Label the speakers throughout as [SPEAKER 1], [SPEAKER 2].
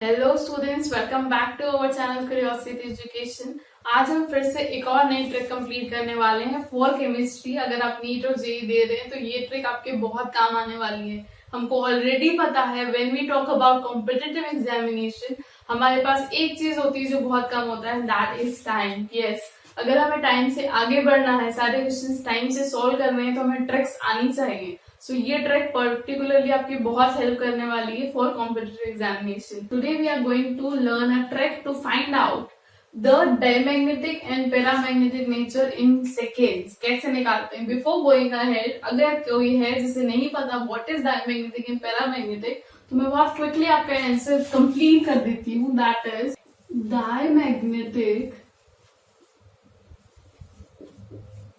[SPEAKER 1] Hello students, welcome back to our channel curiosity education. आज हम फिर से एक और नई ट्रिक कंप्लीट करने वाले हैं फॉर केमिस्ट्री। अगर आप नीट और जेई दे रहे हैं तो ये ट्रिक आपके बहुत काम आने वाली है। हमको ऑलरेडी पता है when we talk about competitive examination हमारे पास एक चीज होती है जो बहुत कम होता है, दैट इज टाइम। यस, अगर हमें टाइम से आगे बढ़ना है, सारे क्वेश्चन टाइम से सोल्व करने हैं तो हमें ट्रिक्स आनी चाहिए। सो ये ट्रिक पर्टिकुलरली आपकी बहुत हेल्प करने वाली है for competitive examination. Today we are going to learn a trick to find out the diamagnetic and paramagnetic nature in seconds. कैसे निकालते हैं? बिफोर गोइंग अहेड, अगर कोई है जिसे नहीं पता what is diamagnetic and paramagnetic, तो मैं बहुत क्विकली आपका आंसर कंप्लीट कर देती हूँ। That is diamagnetic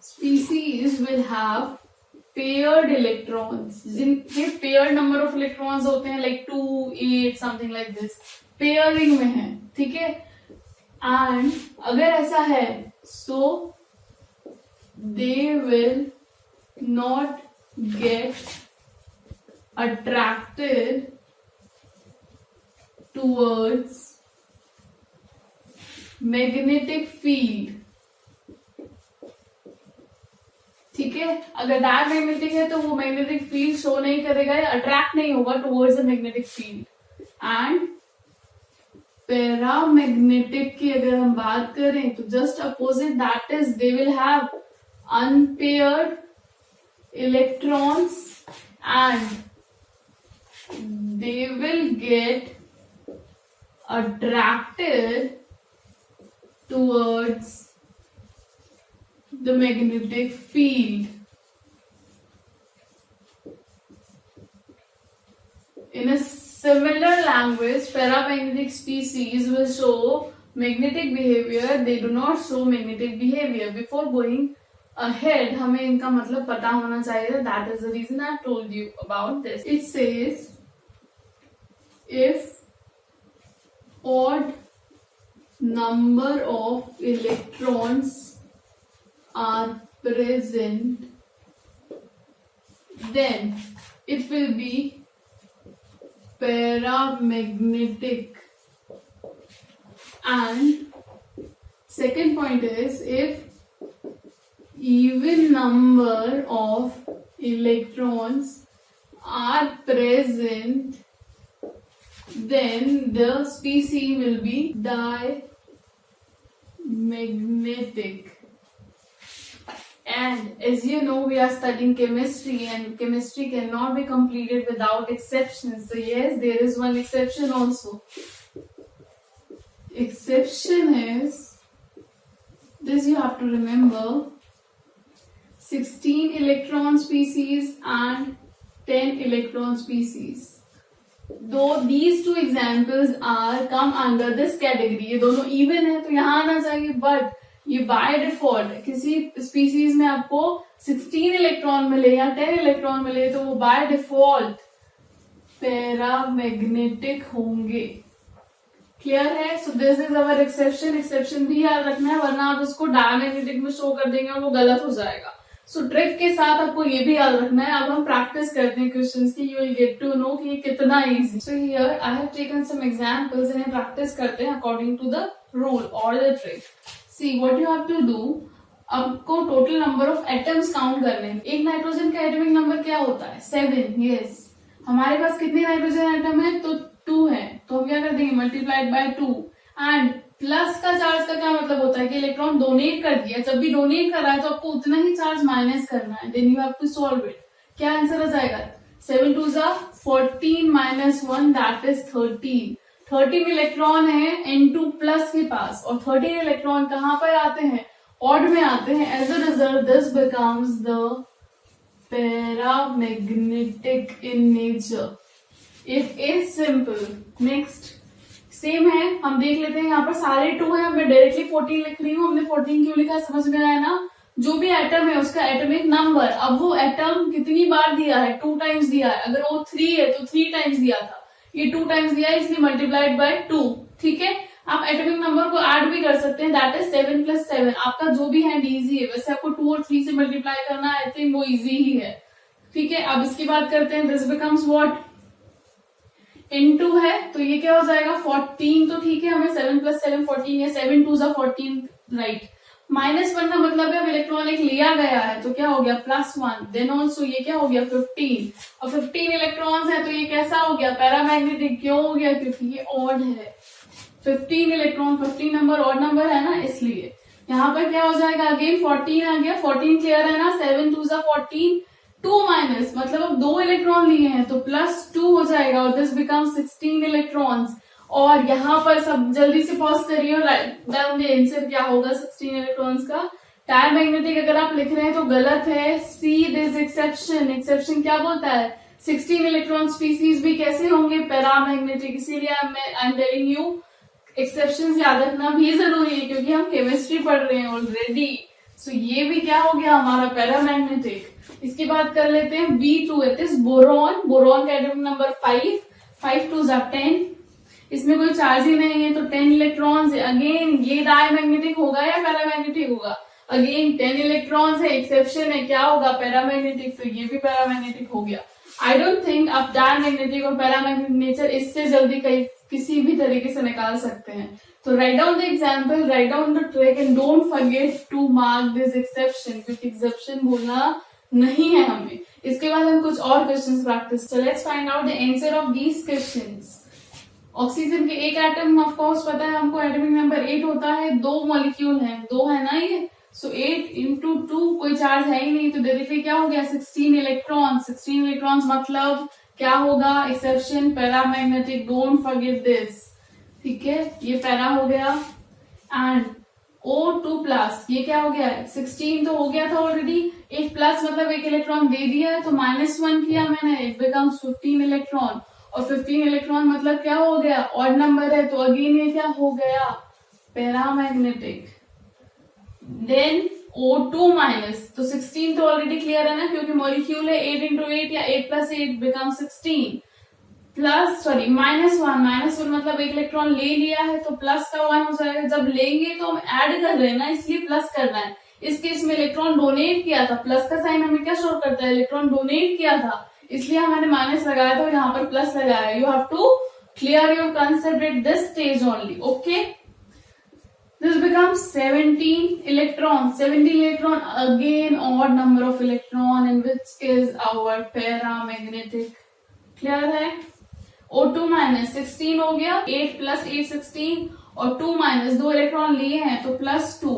[SPEAKER 1] species will have paired electrons, जिनके paired number of electrons होते हैं like 2, 8 something like this, pairing में है, ठीक है। एंड अगर ऐसा है so they will not get attracted towards magnetic field। ठीक है, अगर डायमैग्नेटिक है तो वो मैग्नेटिक फील्ड शो नहीं करेगा या अट्रैक्ट नहीं होगा towards the magnetic field. And paramagnetic की अगर हम बात करें तो just opposite, that is they will have unpaired electrons and they will get attracted towards the magnetic field। In a similar language, paramagnetic species will show magnetic behavior, they do not show magnetic behavior। Before going ahead, हमें इनका मतलब पता होना चाहिए। That is the reason I have told you about this। It says if odd number of electrons are present, then it will be paramagnetic। And second point is if even number of electrons are present, then the species will be diamagnetic। And as you know, we are studying chemistry and chemistry cannot be completed without exceptions। So yes, there is one exception also। Exception is this, you have to remember, 16 electron species and 10 electron species। Though these two examples are come under this category, ये दोनों even है तो यहाँ आना चाहिए, but ये by default किसी species में आपको 16 इलेक्ट्रॉन मिले या 10 इलेक्ट्रॉन मिले तो वो बाय डिफॉल्ट पैरामैग्नेटिक होंगे। क्लियर है? So this is our exception. Exception भी याद रखना है, वरना आप उसको डायमैग्नेटिक में शो कर देंगे और वो गलत हो जाएगा। सो ट्रिक के साथ आपको ये भी याद रखना है। अब हम प्रैक्टिस करते हैं क्वेश्चंस की, you will get to know कि ये कितना easy. So here I have taken some examples, इन्हें प्रैक्टिस करते हैं अकॉर्डिंग टू द रूल और the trick. See what you have to do, आपको total number of atoms count करने हैं। एक नाइट्रोजन का एटॉमिक नंबर क्या होता है? 7। यस, हमारे पास कितने नाइट्रोजन एटम है? तो 2 है, तो हम क्या कर देंगे? Multiplied by 2। एंड प्लस का चार्ज का क्या मतलब होता है कि इलेक्ट्रॉन डोनेट कर दिया। जब भी डोनेट कर रहा है तो आपको उतना ही चार्ज माइनस करना है। Then you have to solve it. क्या आंसर आ जाएगा? 7 2 14 माइनस 1, दैट इज 13। 13 इलेक्ट्रॉन है N2 प्लस के पास, और 13 इलेक्ट्रॉन कहां पर आते हैं? ऑड में आते हैं। As a result this becomes the paramagnetic in nature. It is simple. Next same है, हम देख लेते हैं। यहाँ पर सारे 2 है, मैं डायरेक्टली 14 लिख रही हूँ। हमने 14 क्यों लिखा समझ में आया ना? जो भी एटम है उसका एटॉमिक नंबर, अब वो एटम कितनी बार दिया है? 2 टाइम्स दिया है। अगर वो 3 है तो 3 टाइम्स दिया था, ये 2 टाइम्स दिया है इसलिए मल्टीप्लाइड बाय 2। ठीक है, आप एटॉमिक नंबर को ऐड भी कर सकते हैं, दैट इज 7 + 7। आपका जो भी हैंड इजी है, वैसे आपको 2 और 3 से मल्टीप्लाई करना आई थिंक वो इजी ही है। ठीक है, अब इसकी बात करते हैं। This becomes what? इनटू है तो ये क्या हो जाएगा 14, तो ठीक है, हमें 7 + 7 14 या 7 2 14, राइट। -1 का मतलब है अब इलेक्ट्रॉन एक लिया गया है तो क्या हो गया +1, देन ऑल्सो ये क्या हो गया 15, और 15 इलेक्ट्रॉन्स है तो ये कैसा हो गया पैरामैग्नेटिक, क्यों हो गया, क्योंकि ये ऑड है। 15 इलेक्ट्रॉन, 15 नंबर ऑड नंबर है ना, इसलिए यहाँ पर क्या हो जाएगा, अगेन 14 आ गया, 14 क्लियर है ना, 7 2 14, 2 माइनस मतलब अब 2 इलेक्ट्रॉन लिए हैं तो +2 हो जाएगा, और दिस बिकम 16 इलेक्ट्रॉन्स। और यहाँ पर सब जल्दी से पॉज करिए और डाउन द आंसर क्या होगा 16 इलेक्ट्रॉन्स का। डायमैग्नेटिक अगर आप लिख रहे हैं तो गलत है, सी दिस एक्सेप्शन। एक्सेप्शन क्या बोलता है 16 इलेक्ट्रॉन स्पीसीज भी कैसे होंगे पैरामैग्नेटिक, इसीलिए I am telling you exception याद रखना भी जरूरी है क्योंकि हम केमिस्ट्री पढ़ रहे हैं ऑलरेडी। सो ये भी क्या हो गया हमारा पैरामैग्नेटिक। इसकी बात कर लेते हैं B2 it is boron. Boron का एटॉमिक नंबर 5, 5 2 10, इसमें कोई चार्ज ही नहीं है तो 10 इलेक्ट्रॉन्स है। अगेन ये डायमैग्नेटिक होगा या पैरामैग्नेटिक होगा, अगेन 10 इलेक्ट्रॉन्स है, एक्सेप्शन है, क्या होगा पैरामैग्नेटिक, तो ये भी पैरामैग्नेटिक हो गया। आई डोंट थिंक आप डायमैग्नेटिक और पैरामैग्नेटिक नेचर इससे जल्दी किसी भी तरीके से निकाल सकते हैं। तो write down the example, write down the trick and don't forget to mark this exception, क्योंकि एक्सेप्शन बोलना नहीं है हमें। इसके बाद हम कुछ और questions practice. So let's find out the answer of these questions. Oxygen के एक एटम ऑफ कोर्स पता है हमको, एटॉमिक नंबर 8 होता है, 2 मॉलिक्यूल है, 2 है ना ये, सो 8 × 2 कोई चार्ज है ही नहीं तो डायरेक्टली क्या हो गया 16 इलेक्ट्रॉन। 16 इलेक्ट्रॉन्स मतलब क्या होगा exception paramagnetic, don't forget this, ठीक है, ये पैरा हो गया। एंड O2+ ये क्या हो गया 16 तो हो गया था ऑलरेडी, 8+ मतलब एक इलेक्ट्रॉन दे दिया है तो -1 किया मैंने, इट बिकम्स 15 इलेक्ट्रॉन, और 15 इलेक्ट्रॉन मतलब क्या हो गया ऑड नंबर है तो अगेन ये क्या हो गया पैरामैग्नेटिक। देन O2- तो 16 तो ऑलरेडी क्लियर है ना क्योंकि मॉलिक्यूल है, 8 × 8 या 8 + 8 बिकम 16, -1 मतलब एक इलेक्ट्रॉन ले लिया है तो प्लस का 1 हो जाएगा। जब लेंगे तो हम ऐड कर रहे हैं ना, इसलिए प्लस करना है। इस केस में इलेक्ट्रॉन डोनेट किया था, प्लस का साइन हमें क्या शो करता है इलेक्ट्रॉन डोनेट किया था, इसलिए हमने माइनस लगाया था और यहाँ पर प्लस लगाया। You have to clear your concept at this stage only, okay. This becomes 17 electron. 17 electron again odd number of electron in which is our paramagnetic. Clear है? O2- 16 हो गया, 8 + 8 16 और 2- 2 इलेक्ट्रॉन लिए हैं तो +2,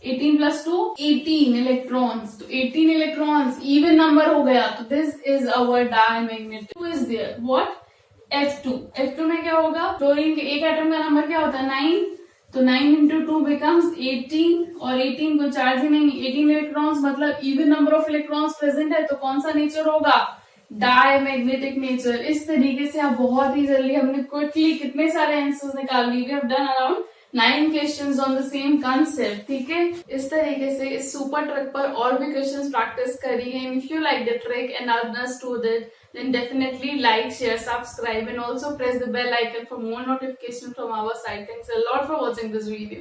[SPEAKER 1] 18 + 2 18 इलेक्ट्रॉन्स, तो 18 इलेक्ट्रॉन्स इवन नंबर हो गया तो this is our diamagnetic. 2 is there, what F2। F2 में क्या होगा, फ्लोरीन के एक एटम का नंबर क्या होता है 9, तो 9 × 2 becomes 18 और 18 कोई चार्ज ही नहीं, 18 इलेक्ट्रॉन्स मतलब even number of electrons present है तो कौन सा नेचर होगा डायमैग्नेटिक नेचर। इस तरीके से आप बहुत ही जल्दी, हमने क्विकली कितने सारे आंसर्स निकाल लिए, we have done around 9 questions on the same concept, ठीक है। इस तरीके से इस सुपर ट्रिक पर और भी क्वेश्चंस प्रैक्टिस करिए। If you like the trick and understood it, then definitely like, share, subscribe and also press the bell icon for more notification from our side. Thanks a lot for watching this video.